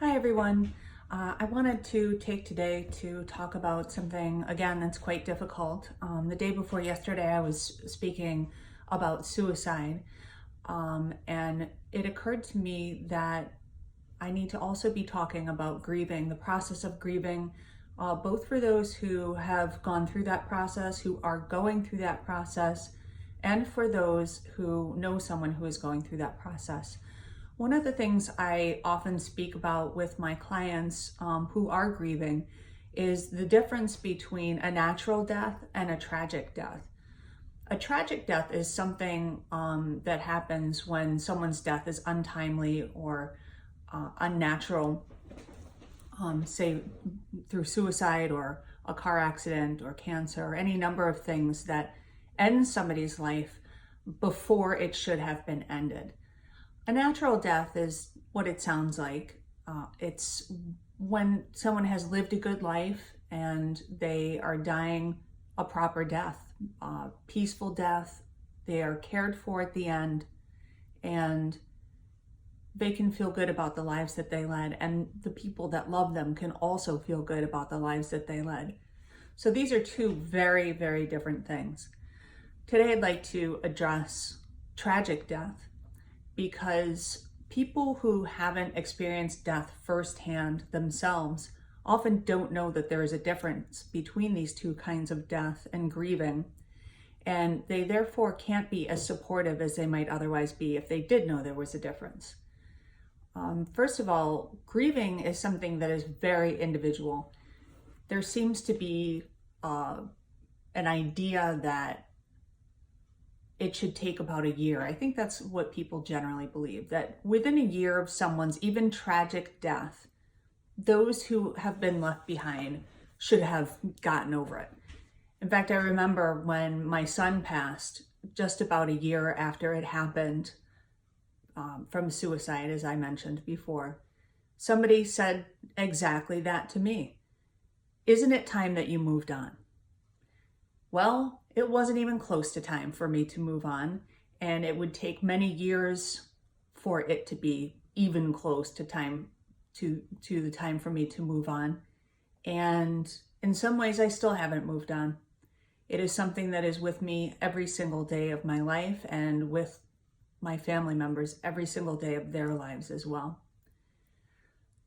Hi everyone. I wanted to take today to talk about something, again, that's quite difficult. The day before yesterday, I was speaking about suicide, and it occurred to me that I need to also be talking about grieving, the process of grieving, both for those who have gone through that process, who are going through that process, and for those who know someone who is going through that process. One of the things I often speak about with my clients who are grieving is the difference between a natural death and a tragic death. A tragic death is something that happens when someone's death is untimely or unnatural, say through suicide or a car accident or cancer or any number of things that end somebody's life before it should have been ended. A natural death is what it sounds like. It's when someone has lived a good life and they are dying a proper death, peaceful death. They are cared for at the end, and they can feel good about the lives that they led, and the people that love them can also feel good about the lives that they led. So these are two very, very different things. Today I'd like to address tragic death, because people who haven't experienced death firsthand themselves often don't know that there is a difference between these two kinds of death and grieving, and they therefore can't be as supportive as they might otherwise be if they did know there was a difference. First of all, grieving is something that is very individual. There seems to be an idea that it should take about a year. I think that's what people generally believe, that within a year of someone's even tragic death, those who have been left behind should have gotten over it. In fact, I remember when my son passed, just about a year after it happened, from suicide, as I mentioned before, somebody said exactly that to me. Isn't it time that you moved on? Well, it wasn't even close to time for me to move on, and it would take many years for it to be even close to time to the time for me to move on. And in some ways, I still haven't moved on. It is something that is with me every single day of my life, and with my family members every single day of their lives as well.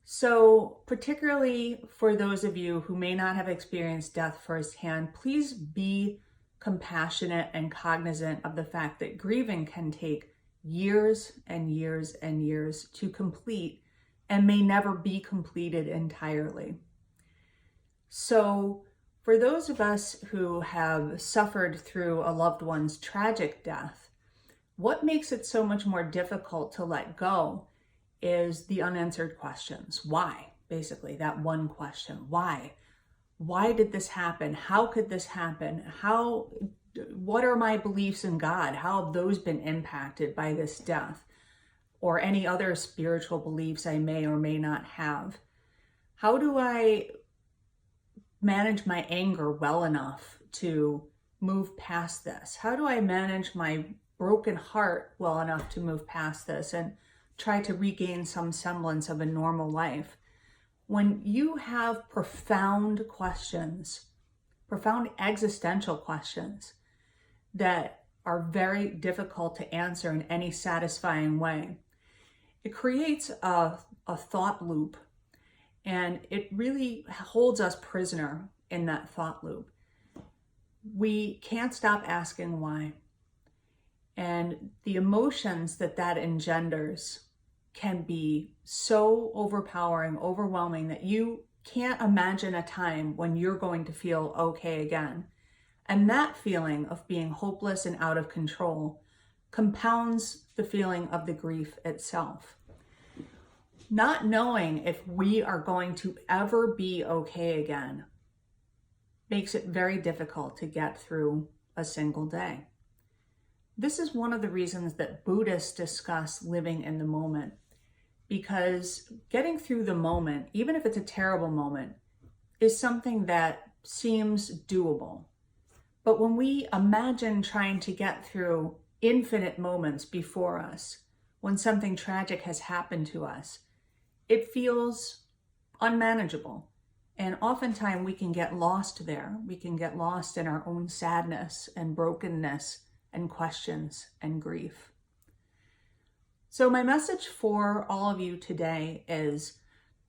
So particularly for those of you who may not have experienced death firsthand, please be compassionate and cognizant of the fact that grieving can take years and years and years to complete and may never be completed entirely. So for those of us who have suffered through a loved one's tragic death, what makes it so much more difficult to let go is the unanswered questions. Why? Basically, that one question. Why? Why did this happen? How could this happen? What are my beliefs in God? How have those been impacted by this death? Or any other spiritual beliefs I may or may not have? How do I manage my anger well enough to move past this? How do I manage my broken heart well enough to move past this and try to regain some semblance of a normal life? When you have profound questions, profound existential questions that are very difficult to answer in any satisfying way, it creates a thought loop, and it really holds us prisoner in that thought loop. We can't stop asking why. And the emotions that engenders can be so overpowering, overwhelming, that you can't imagine a time when you're going to feel okay again. And that feeling of being hopeless and out of control compounds the feeling of the grief itself. Not knowing if we are going to ever be okay again makes it very difficult to get through a single day. This is one of the reasons that Buddhists discuss living in the moment, because getting through the moment, even if it's a terrible moment, is something that seems doable. But when we imagine trying to get through infinite moments before us, when something tragic has happened to us, it feels unmanageable. And oftentimes we can get lost there. We can get lost in our own sadness and brokenness and questions and grief. So my message for all of you today is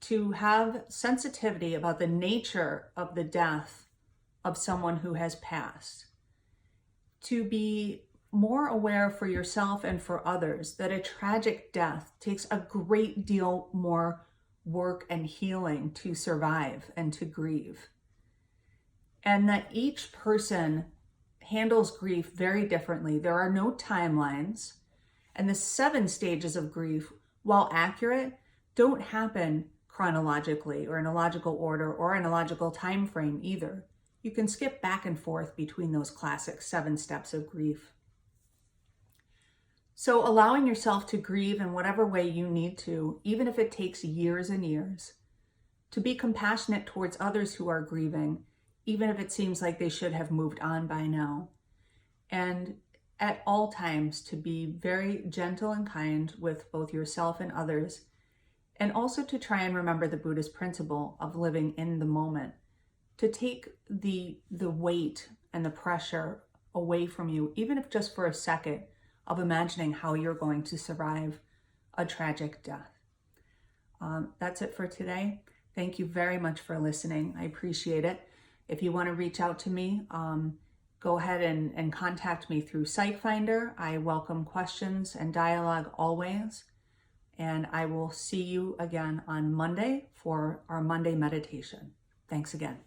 to have sensitivity about the nature of the death of someone who has passed. To be more aware for yourself and for others that a tragic death takes a great deal more work and healing to survive and to grieve. And that each person handles grief very differently. There are no timelines. And the 7 stages of grief, while accurate, don't happen chronologically or in a logical order or in a logical time frame either. You can skip back and forth between those classic 7 steps of grief. So allowing yourself to grieve in whatever way you need to, even if it takes years and years, to be compassionate towards others who are grieving, even if it seems like they should have moved on by now. And at all times to be very gentle and kind with both yourself and others, and also to try and remember the Buddhist principle of living in the moment, to take the weight and the pressure away from you, even if just for a second, of imagining how you're going to survive a tragic death. That's it for today. Thank you very much for listening. I appreciate it. If you want to reach out to me, go ahead and contact me through PsycheFinder. I welcome questions and dialogue always. And I will see you again on Monday for our Monday meditation. Thanks again.